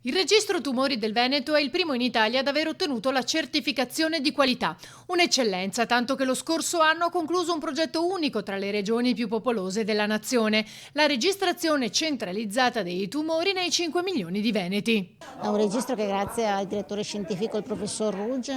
Il registro tumori del Veneto è il primo in Italia ad aver ottenuto la certificazione di qualità, un'eccellenza tanto che lo scorso anno ha concluso un progetto unico tra le regioni più popolose della nazione, la registrazione centralizzata dei tumori nei 5 milioni di veneti. È un registro che grazie al direttore scientifico, il professor Rugge,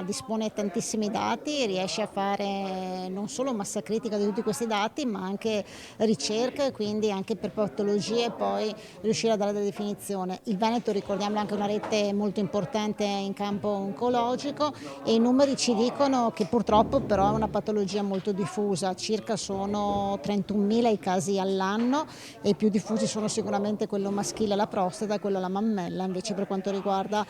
dispone tantissimi dati, riesce a fare non solo massa critica di tutti questi dati, ma anche ricerca e quindi anche per patologie poi riuscire a dare delle definizioni. Il Veneto, ricordiamo, è anche una rete molto importante in campo oncologico e i numeri ci dicono che purtroppo però è una patologia molto diffusa, circa sono 31.000 i casi all'anno e i più diffusi sono sicuramente quello maschile, la prostata, e quello alla mammella, invece per quanto riguarda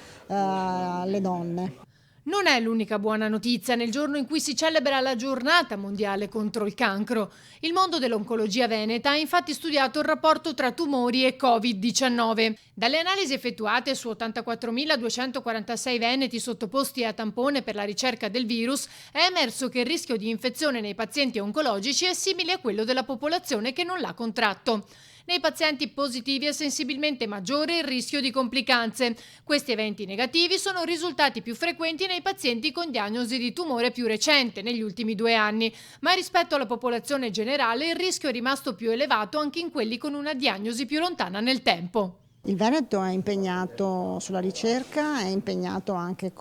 le donne. Non è l'unica buona notizia nel giorno in cui si celebra la giornata mondiale contro il cancro. Il mondo dell'oncologia veneta ha infatti studiato il rapporto tra tumori e Covid-19. Dalle analisi effettuate su 84.246 veneti sottoposti a tampone per la ricerca del virus, è emerso che il rischio di infezione nei pazienti oncologici è simile a quello della popolazione che non l'ha contratto. Nei pazienti positivi è sensibilmente maggiore il rischio di complicanze. Questi eventi negativi sono risultati più frequenti nei pazienti con diagnosi di tumore più recente, negli ultimi 2 anni, ma rispetto alla popolazione generale il rischio è rimasto più elevato anche in quelli con una diagnosi più lontana nel tempo. Il Veneto è impegnato sulla ricerca, è impegnato anche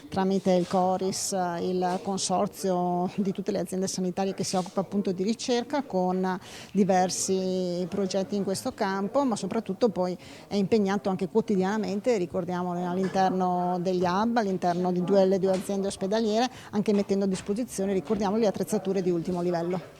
tramite il CORIS, il consorzio di tutte le aziende sanitarie che si occupa appunto di ricerca, con diversi progetti in questo campo, ma soprattutto poi è impegnato anche quotidianamente, ricordiamolo, all'interno degli hub, all'interno delle due aziende ospedaliere, anche mettendo a disposizione, ricordiamolo, le attrezzature di ultimo livello.